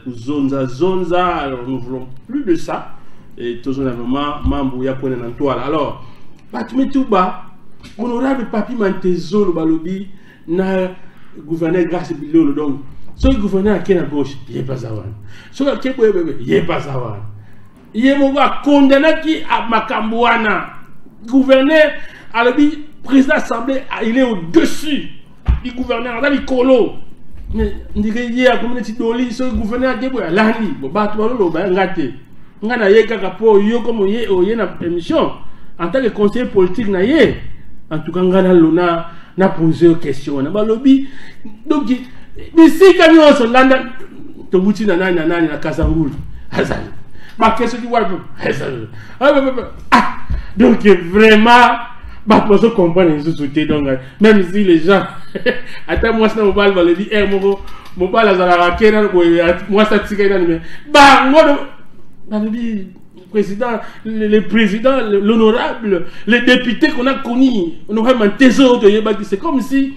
Zonza, alors nous ne voulons plus de ça, et tout simplement, Mambouya Ponen en toile. Alors, Batumetouba, honorable Papi Mantezo, le Balobi, na gouverneur grâce Bilolo, donc, ce gouverneur qui est à gauche, il n'est pas avant. Ce qui est il n'est pas avant. Il est condamné qui a Makambouana. Gouverneur, président de l'Assemblée, il est au-dessus du gouverneur, dans le colo. Mais il y a comme une doli, ce gouverneur qui est là, il y a comme une émission en tant que conseiller politique. En tout cas, on a posé une question. Donc, ici, quand nous sommes là, nous sommes là, Kazangoul. Ma question du web. Donc vraiment, bah pour se comprendre les autres, donc même si les gens, attends moi ça mobile va le dire, mon bal à la kena, moi ça tire dans mais bah moi le président, le président, l'honorable, les députés qu'on a connus, on aurait un trésor de Yébaki, c'est comme si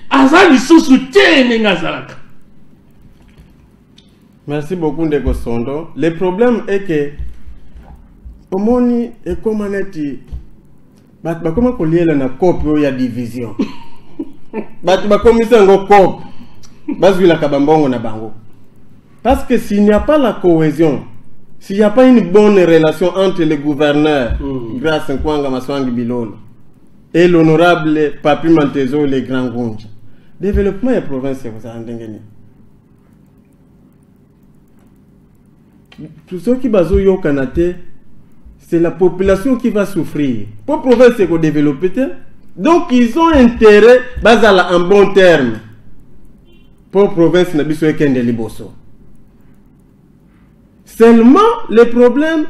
Azal ils sont soutien n'engazalak. Merci beaucoup, Ndeko Sondo. Le problème est que, Omoni et comme on a dit, comment on lit la COP, il y a division. Comme ça, on COP, parce que s'il n'y a pas la cohésion, s'il n'y a pas une bonne relation entre le gouverneur, grâce à Nkwanga Maswangi Bilolo, et l'honorable Papi Mantezo, les grands Gonja, développement et province, vous avez entendu. Tout ce qui va au Canada, c'est la population qui va souffrir. Pour la province se développer, donc ils ont intérêt, en bon terme, pour la province n'a besoin qu'un de liboso. Seulement, le problème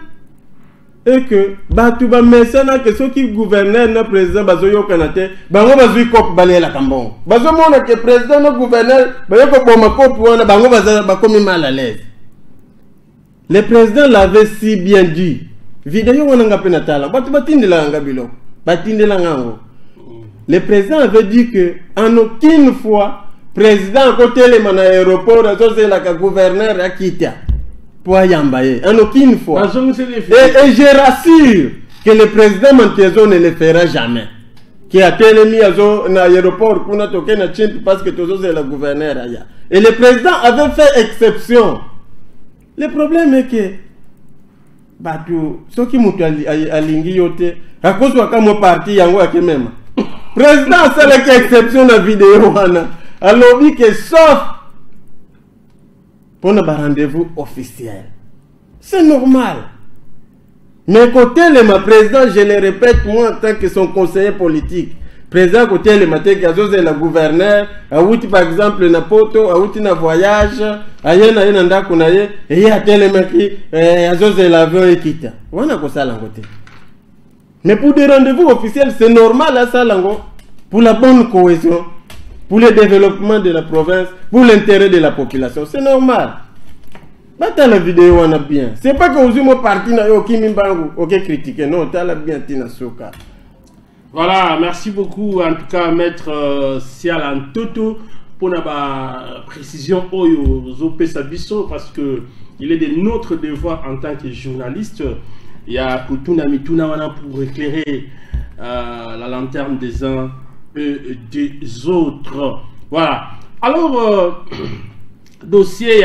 est que, Batouba Messana, que ceux qui gouvernent le président Bazoyo Canada, Bango Bazoui Kop Balé la Cambon. Bazo Mona, que le président, le gouverneur, Bayoko Bomako, Bango Bazoui mal à l'aise. Le président l'avait si bien dit. Vidéo on a penatala. Le président avait dit que en aucune fois président côté les man aéroport c'est la gouverneur à quitter pour Yambaye. En aucune fois. Et je rassure que le président Mantezo ne le fera jamais. Qui a télé à l'aéroport pour notre parce que toujours c'est la gouverneur allá. Et le président avait fait exception. Le problème est que ceux qui m'ont alingi à cause de mon parti, même. Président, c'est l'exception de la vidéo. Alors, dit que sauf pour un rendez-vous officiel. C'est normal. Mais côté le président, je le répète, moi, en tant que son conseiller politique, président côté le matin qui a la gouverneur a outi par exemple na poto a outi na voyage ayena yena ndako na ye et ya tele maki a l'avion et quitte wana ko sala ngote. Mais pour des rendez-vous officiels c'est normal à ça lango pour la bonne cohésion, pour le développement de la province, pour l'intérêt de la population, c'est normal. Bata la vidéo on a bien. C'est pas que vous mo parti na yo kimi mbangu OK critiquer non, tu la bien tina soka. Voilà, merci beaucoup en tout cas maître Sial Antoto pour la précision au Pesabiso parce que il est de notre devoir en tant que journaliste. Il y a Kutuna Mituna pour éclairer la lanterne des uns et des autres. Voilà. Alors dossier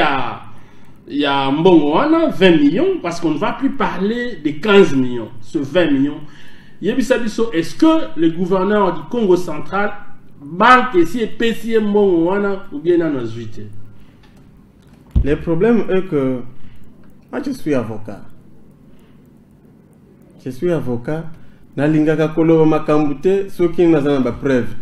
il y a Mbongo 20 millions parce qu'on ne va plus parler de 15 millions. Ce 20 millions. Est-ce que le gouverneur du Congo central banque ici et PCM ou bien dans nos huit? Le problème est que moi je suis avocat. Je suis avocat. Na lingaka kolo makambute ceux qui n'ont pas preuve.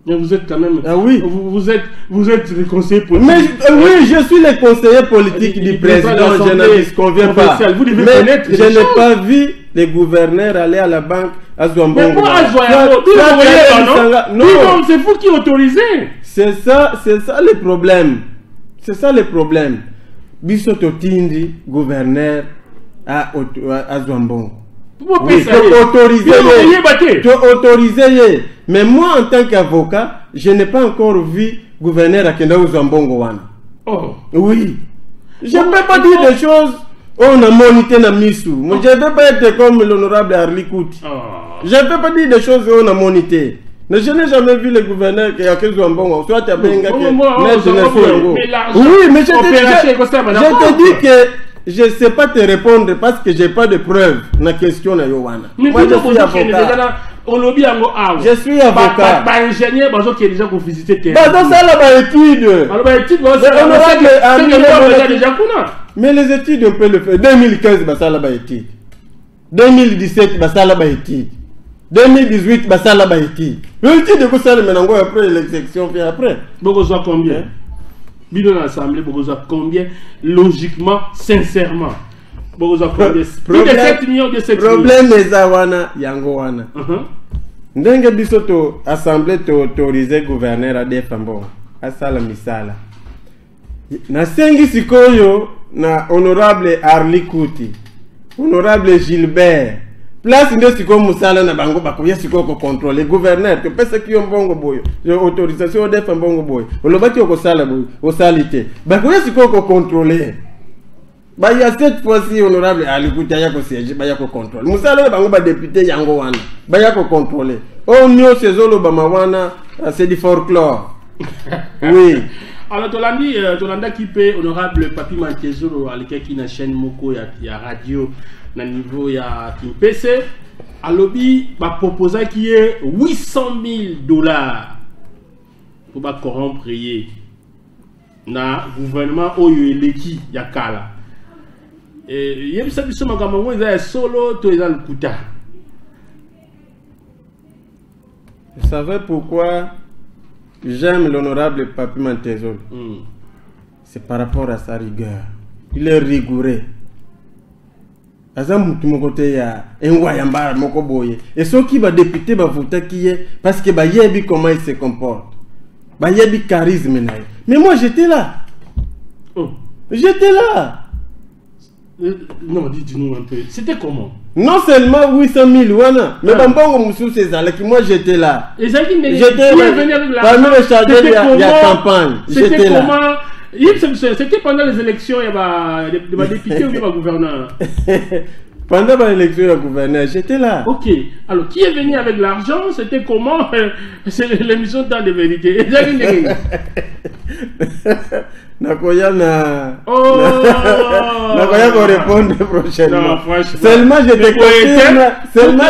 Mais vous êtes quand même... Ah oui. Vous êtes le conseiller politique. Mais oui, je suis le conseiller politique du président, je ne disconviens pas. Vous devez mais connaître je n'ai pas vu les gouverneurs aller à la banque à Zouambongo. Mais moi, à Zouambongo, non, c'est vous qui autorisez. C'est ça le problème. C'est ça le problème. Bisoto Tindi, gouverneur à Zouambongo. Oui, tu autorises. Mais moi, en tant qu'avocat, je n'ai pas encore vu gouverneur à Kenda Zouambongo wana. Oh. Oui. Je ne peux pas dire des choses. On a monité na misu. Je ne peux pas être comme l'honorable Arli Kouti. Je ne peux pas dire des choses on a monité. Mais je n'ai jamais vu le gouverneur qui a fait Zouambongo. Soit tu as bien gagné. Oui, mais je te dis que je ne sais pas te répondre parce que je n'ai pas de preuves dans la question de Yowana. Moi, je suis avocat. Je suis avocat. Ingénieur, qui est déjà pour visiter terrain. Dans ça, là, études. Mais les études, on peut le faire. 2015, ça là, études. 2017, ça là, études. 2018, ça là, études. L'étude de ça, maintenant, après l'élection, puis après. Beaucoup soit combien? Bidon dans l'Assemblée, beaucoup soit combien? Logiquement, sincèrement. Beaucoup soit combien? Plus de 7 millions de 7 millions. Problème est Zawana, Yangowana. Ndenge bisoto assemblée autorisé gouverneur à defambo asala misala na sengi sikoyo na honorable Arli Kouti, honorable Gilbert place ndio siko musala na bango bakoya siko ko contrôler gouverneur que pesa ki mbongo boyo autorisation de defambo boyo olobaki ko sala boyo o salite bakoya siko ko contrôler. Bah, il y a cette fois-ci, honorable Ali Kouti, yako siège, bah, yako contrôle. Moussala, bah, on va député yango wana, bah, yako contrôler. Oh, nyo, c'est zolo, bah, mawana, c'est du folklore. Oui. Alors, Tolanda qui paie honorable Papi Mankezolo, à l'équipe qui n'a chaîne Moko, il y a radio, na niveau, il y a Kimpese. À lobby, bah, proposa qui est $800,000 pour bah, corrompre, na gouvernement, oh, il y a qui, yakala. Et il y a des gens qui sont solo, tout est dans le Kouta. Vous savez pourquoi j'aime l'honorable Papi Mankezolo? C'est par rapport à sa rigueur. Il est rigoureux. Azam côté ya enwayamba moko boye. Et ceux qui va député va voter qui est parce que ba yebi comment il se comporte. Ba yebi charisme naï. Mais moi j'étais là. Oh. J'étais là. Non, dis-nous un peu. C'était comment? Non seulement 800 000 wana, mais Bambongo Moussou c'est ça, moi j'étais là. J'étais parmi les chargés de la campagne. C'était comment? C'était pendant les élections, il y avait des députés ou des gouverneurs. Pendant l'élection du gouverneur, j'étais là. Ok. Alors, qui est venu avec l'argent? C'était comment? C'est l'émission de temps de vérité. Nakoya na. Oh! Nakoya va répondre prochainement. Non, franchement. Seulement je te confirme. Seulement.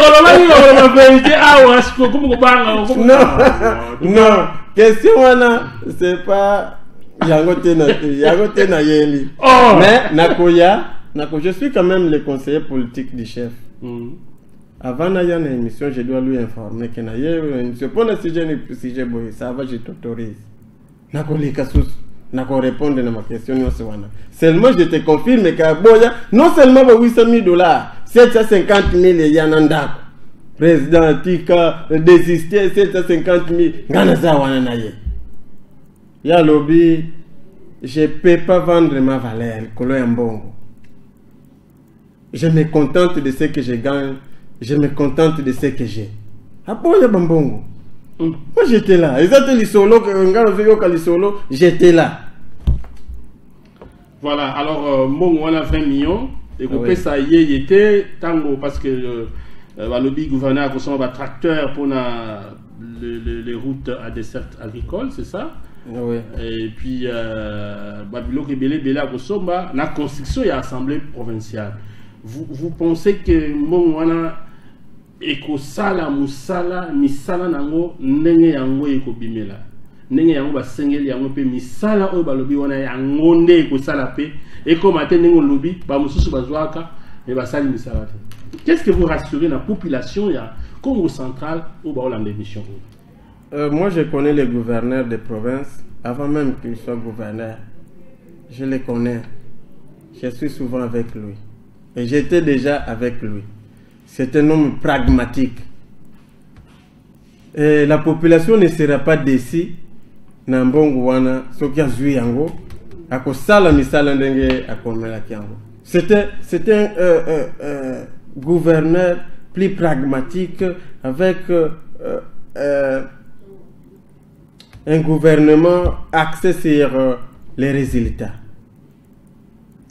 Non. Question wana, c'est pas Yangote na yeli. Mais Nakoya. Je suis quand même le conseiller politique du chef. Avant d'aller à l'émission, je dois lui informer que c'est pas le sujet boy, ça va, je t'autorise. N'a répondre à ma question. Seulement, je te confirme que Boya, non seulement $800,000, 750 000 et Yananda. Président Tika, désisté, 750 000. Ganaza Wananaye. Ya lobby, je ne peux pas vendre ma valeur. Koloyambongo. Je me contente de ce que je gagne. Je me contente de ce que j'ai. Aboya Bambongo. Moi j'étais là. J'étais là. Voilà, alors Mongo on a 20 millions. Et vous ça y était tango parce que le lobby gouverneur a un tracteur pour les routes à dessert agricole, c'est ça? Oui. Et puis Babilo Kebele a la construction et l'Assemblée provinciale. Vous pensez que Mongo ekosala musala misala nango ndenge yango ekobimela ndenge yango basengeli yango pe misala oyo balobi wana yango nde ekosala pe ekoma te ndenge lobi ba mususu bazwaka mais basali misala te. Qu'est-ce que vous rassurez la population ya Congo central ou ba olanda émission? Moi, je connais les gouverneurs des provinces avant même qu'ils soient gouverneurs. Je les connais. Je suis souvent avec lui. Et j'étais déjà avec lui. C'est un homme pragmatique. Et la population ne sera pas déçue. C'était un gouverneur plus pragmatique avec un gouvernement axé sur les résultats.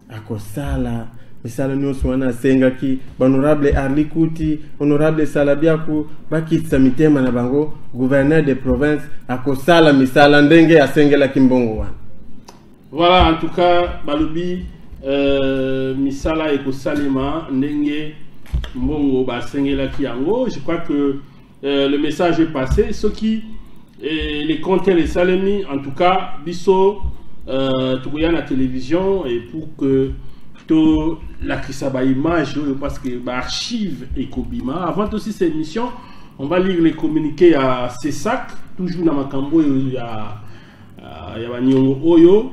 Akosala misala nyonso wana sengaki honorable Arli Kuti, honorable Salabiaku bakitsa mitema na bango gouverneur de province akosala misala ndenge asengela kimbongo wana. Voilà, en tout cas balobi misala ekosalima ndenge mbongo basengela kiango. Je crois que le message est passé. Ceux qui les comptaient les salemi, en tout cas biso tout la télévision et pour que tout la krisaba image parce que archive et kobima avant aussi cette émission on va lire les communiqués à CESAC toujours dans makambo ya banyongo oyo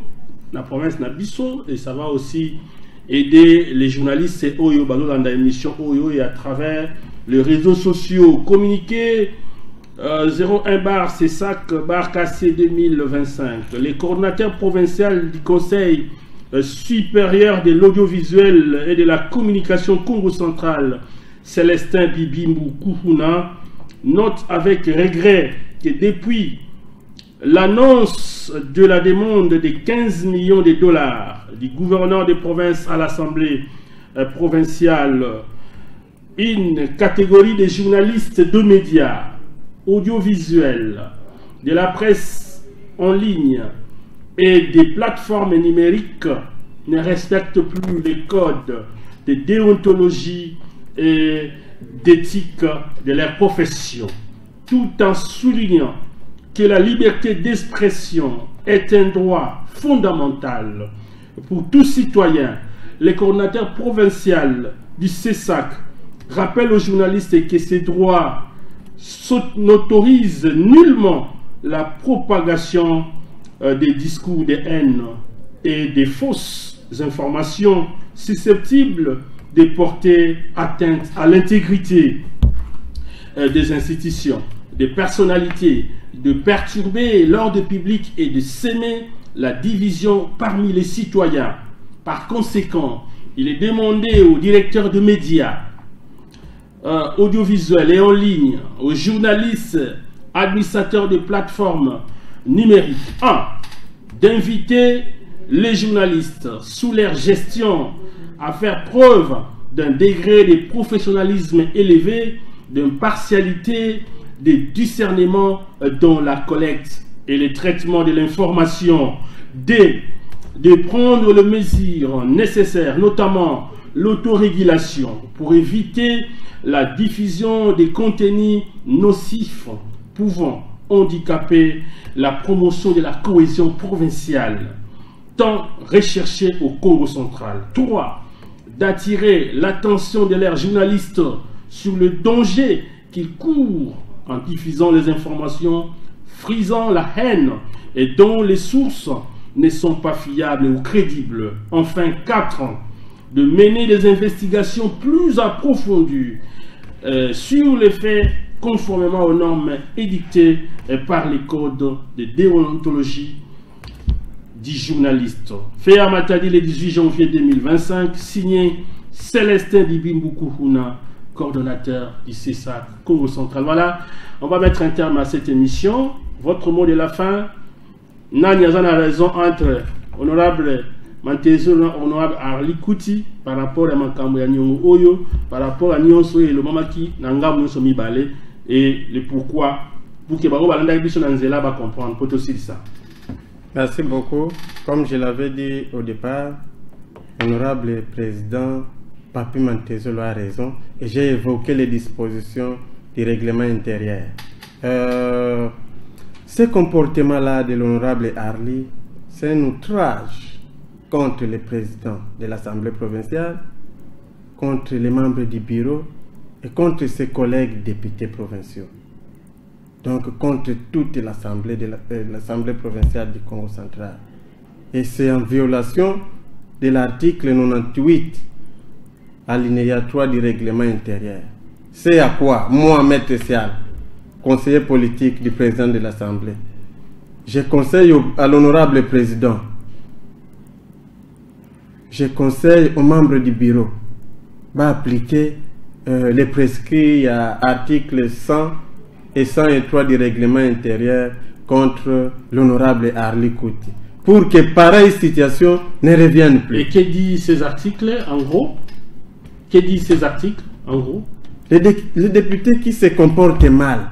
la province na biso et ça va aussi aider les journalistes oyo balolanda émission oyo et à travers les réseaux sociaux communiqués 01 CESAC KC 2025. Les coordinateurs provinciaux du Conseil supérieur de l'audiovisuel et de la communication Congo central, Célestin Bibimbu Kouhouna, note avec regret que depuis l'annonce de la demande de 15 millions de dollars du gouverneur de province à l'Assemblée provinciale, une catégorie de journalistes de médias audiovisuels, de la presse en ligne et des plateformes numériques ne respectent plus les codes de déontologie et d'éthique de leur profession, tout en soulignant que la liberté d'expression est un droit fondamental pour tout citoyen. Les coordinateurs provinciaux du CESAC rappellent aux journalistes que ces droits n'autorisent nullement la propagation des discours de haine et des fausses informations susceptibles de porter atteinte à l'intégrité des institutions, des personnalités, de perturber l'ordre public et de s'aimer la division parmi les citoyens. Par conséquent, il est demandé aux directeurs de médias audiovisuels et en ligne, aux journalistes, administrateurs de plateformes numériques, 1. D'inviter les journalistes sous leur gestion à faire preuve d'un degré de professionnalisme élevé, d'impartialité, de discernement dans la collecte et le traitement de l'information, 2. De prendre les mesures nécessaires, notamment l'autorégulation, pour éviter la diffusion des contenus nocifs pouvant handicaper la promotion de la cohésion provinciale, tant recherchée au Congo central. 3. D'attirer l'attention de leurs journalistes sur le danger qu'ils courent en diffusant les informations frisant la haine et dont les sources ne sont pas fiables ou crédibles. Enfin, 4. De mener des investigations plus approfondies sur les faits conformément aux normes édictées par les codes de déontologie du journaliste. Fait à Matadi le 18 janvier 2025, signé Célestin Bibimbu Kouhouna, coordonnateur du CESAC Congo central. Voilà, on va mettre un terme à cette émission. Votre mot de la fin. Nani a raison entre honorable Mantezo, honorable Arli Kuti, par rapport à Makambo ya Nyongo Oyo, par rapport à Nyonso et le Mamaki, Nanga Nyonso Mibale, et le pourquoi, pour que Baro Balanda Biso Nanzela va comprendre, pour aussi ça. Merci beaucoup. Comme je l'avais dit au départ, honorable président Papi Mantezo a raison, et j'ai évoqué les dispositions du règlement intérieur. Ce comportement-là de l'honorable Arli, c'est un outrage contre le président de l'Assemblée provinciale, contre les membres du bureau et contre ses collègues députés provinciaux. donc contre toute l'Assemblée l'Assemblée provinciale du Congo central. Et c'est en violation de l'article 98, alinéa 3 du règlement intérieur. C'est à quoi Mohamed Tessial, conseiller politique du président de l'Assemblée, je conseille à l'honorable président, je conseille aux membres du bureau d'appliquer les prescrits à articles 100 et 103 du règlement intérieur contre l'honorable Arli Kouti, pour que pareille situation ne revienne plus. Et que dit ces articles en gros? Que disent ces articles en gros? Le député qui se comporte mal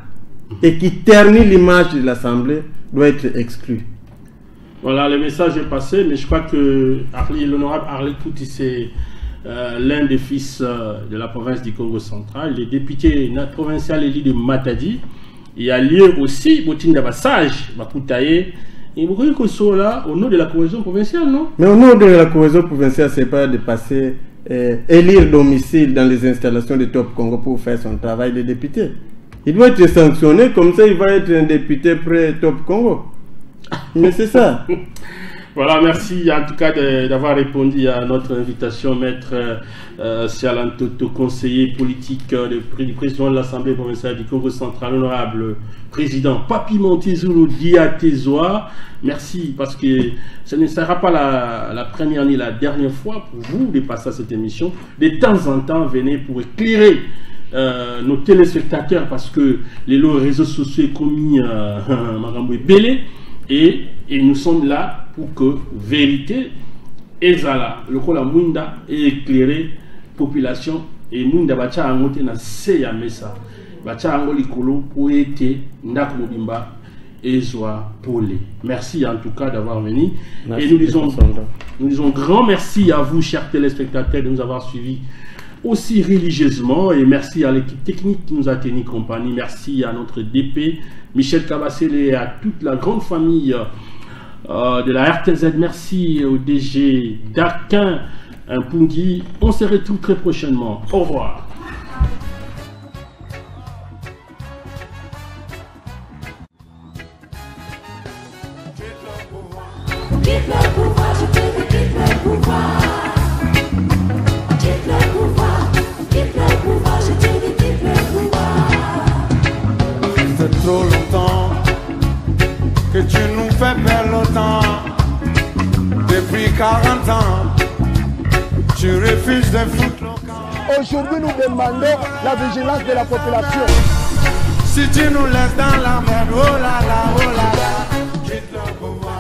et qui ternit l'image de l'Assemblée doit être exclu. Voilà, le message est passé, mais je crois que l'honorable Arli Kouti, c'est l'un des fils de la province du Congo central, le député provincial élu de Matadi. Il y a lieu aussi, Botinda Bassage, Bakutaye, et vous voyez que c'est là au nom de la cohésion provinciale, non? Mais au nom de la cohésion provinciale, c'est pas de passer élire domicile dans les installations de Top Congo pour faire son travail de député. Il doit être sanctionné, comme ça il va être un député près Top Congo. Mais c'est ça. Voilà, merci en tout cas d'avoir répondu à notre invitation, maître Sialan Toto, conseiller politique du président de l'Assemblée provinciale du Congo central, honorable président Papi Montezulu Diatezoa. Merci, parce que ce ne sera pas la première ni la dernière fois pour vous de passer à cette émission. De temps en temps, venez pour éclairer nos téléspectateurs, parce que les réseaux sociaux ont commis Marambo Belé, et nous sommes là pour que vérité ezala lokola munda et éclairer population et munda bacha angote na se ya mesa bacha ango likolo pour été ndako mobimba ezwa pole. Merci en tout cas d'avoir venu. Merci. Et nous disons grand merci à vous, chers téléspectateurs, de nous avoir suivis aussi religieusement, et merci à l'équipe technique qui nous a tenu compagnie. Merci à notre DP Michel Kabassele et à toute la grande famille de la RTZ. Merci au DG Dakin Mpungi. On se retrouve très prochainement. Au revoir. Trop longtemps que tu nous fais perdre le temps. Depuis 40 ans, tu refuses de foutre le camp. Aujourd'hui, nous demandons la vigilance de la population. Si tu nous laisses dans la merde, oh là là, quitte le pouvoir.